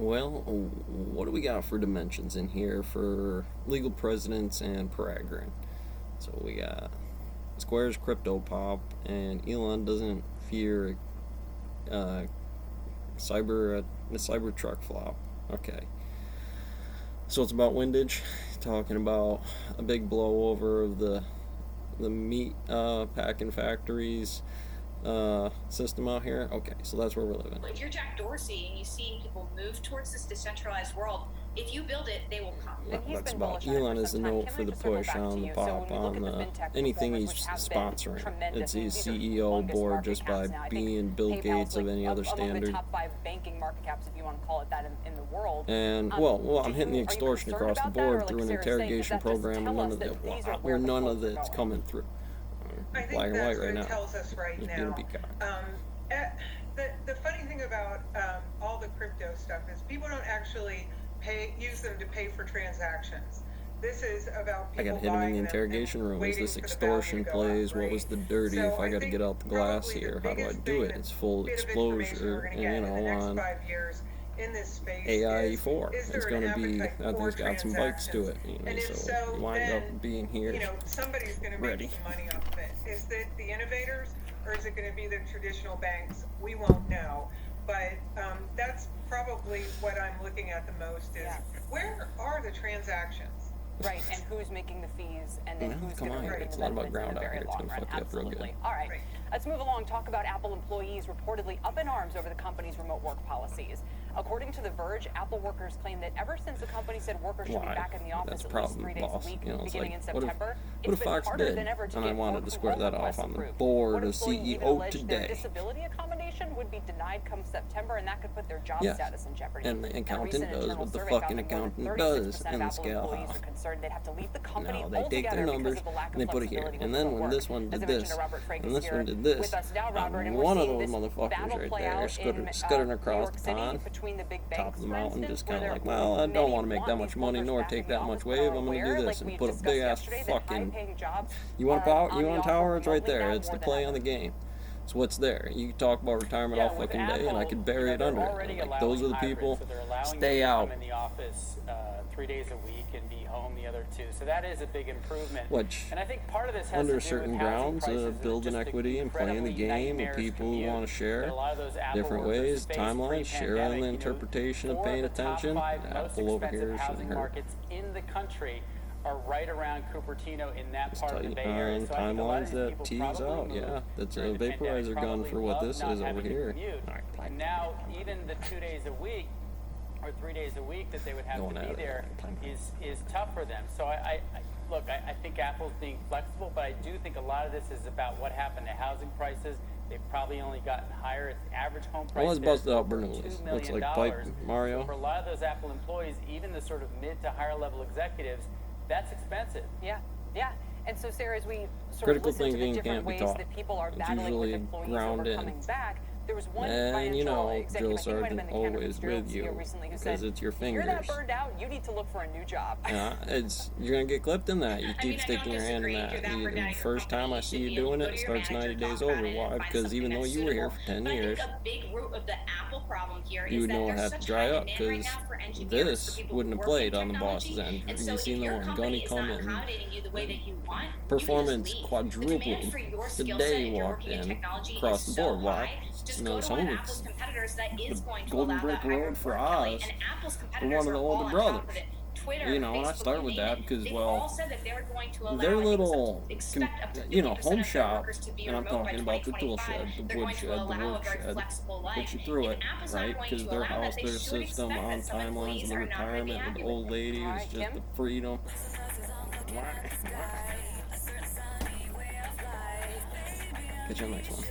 Well, what do we got for dimensions in here for legal presidents and Peregrine? So we got Square's crypto pop, and Elon doesn't fear uh, the Cybertruck flop. Okay, so it's about windage, talking about a big blowover of the meat packing factories system out here. Okay, so that's where we're living. If you're Jack Dorsey and you see people move towards this decentralized world, if you build it, they will come. That's about Elon is the note for the push on the pop on anything he's sponsoring. It's his CEO board just by being Bill Gates of any other standard. Top 5 banking market caps, if you want to call it that, in the world. And well, I'm hitting the extortion across the board through an interrogation program, and none of it's coming through. I think Black and that's white right what now. it tells us right Just now. being a peacock. The funny thing about all the crypto stuff is people don't actually use them to pay for transactions. This is about people I got hit him in the interrogation room. Is this extortion plays? What was the dirty? So if I got to get out the glass here, how do I do it? It's full exposure, and on in this space AIE4. It's going to be, I think it's got some bites to it. So you wind up being here. Somebody's going to make some money off of it. Is it the innovators, or is it going to be the traditional banks? We won't know. But that's probably what I'm looking at the most is where are the transactions? Right, and who's making the fees, and then who's going to on, bring it's the a lot about benefits in ground the out very here. It's long gonna run. fuck you up real good. Absolutely. All right, let's move along. Talk about Apple employees reportedly up in arms over the company's remote work policies. According to The Verge, Apple workers claim that ever since the company said workers should be back in the office at least 3 days a week, beginning in September, what if it's been Fox harder did? than ever to And I get wanted to square that off on the approved. board One of employee even CEO alleged today. Their disability accommodation would be denied come September, and that could put their job status in jeopardy. And the accountant does what the survey fucking found that more than accountant does 36% in of the Apple scale employees house. are concerned they'd have to leave the company No, they take their altogether numbers because of the lack and they of put it here. flexibility And with then remote when work. this one As did I mentioned, this, Robert Frank and is this one here did this, with us now, Robert, and we're one of seeing those this motherfuckers battle right play there out scuttering in across New the York City pond, between the big top banks, of the for mountain, instance, just kind of where like, well, I many don't want to make that want much these money workers nor back take in the that office, much but wave. are I'm going to aware, do like this we and put a discussed big ass yesterday, that fucking. high-paying jobs You want are power? on You the want offer tower? It's right remotely there. now It's the more than play ever. on the game. It's what's there. You talk about retirement all fucking day, and I could bury it under it. Like, those are the people. Stay out. Come in the office 3 days a week and be home the other 2. So that is a big improvement. Which, and I think part of this has under to do certain with housing grounds, prices. building equity and playing the game, and people who want to share different ways, timelines, share on the interpretation of paying attention. Apple over here shouldn't hurt. Markets in the country are right around Cupertino in that part of the Bay Area. So Timelines that tease out, that's a vaporizer gun for what this is over here. And now, even the 2 days a week, or 3 days a week that they would have to be there is tough for them. So I think Apple's being flexible, but I do think a lot of this is about what happened to housing prices. They've probably only gotten higher. Its average home price let's bust out $2 Bernoulli's. million. Looks like Pipe Mario. So for a lot of those Apple employees, even the sort of mid to higher level executives, that's expensive. Yeah. And so, Sarah, as we sort Critical of listen to the thinking different can't be ways taught. that people are It's battling with usually employees ground over in. coming back, there was one And financial drill executive, I think it might have sergeant been the Cantor always Fitzgerald with you, CEO recently, who because said, it's your if you're that fingers. burned out, you need to look for a new job. You're gonna get clipped in that. You keep sticking your hand in that. The first time I see you doing it, it starts 90 days over. Why? Because even though you were here for 10 years, I think a big root of the Apple problem here you is would that know it there's had to such dry high up. demand right Because now for engineers, this for people wouldn't who have work played in on the boss's technology. end. And You so if seen the your one company Gunny is come not in. accommodating you the way that you want, Performance you can just leave. The quadrupled demand for your the skill set day if you're walked working in in technology across is the board. so Why? high. Just go to some one of of Apple's competitors that is going to Golden allow Brick that Road hybrid for work, Kelly. Oz. And Apple's For competitors one of are the all older on brothers. top of it. Twitter, You know, and I Facebook, start with you name that it. because, They've well, all said that they're going to allow, their I think little, expect up to 50% home of their shop, workers to be and I'm remote by talking about the tool 2025. shed, the They're wood going to shed, the allow work a very shed, flexible life. put you through If it, Apple's not right? going Because to their allow house, that, they their should system expect on that some timelines employees and the are not going to be retirement with happy the with old it. lady All was right, just Kim? the freedom. Catch you on the next one.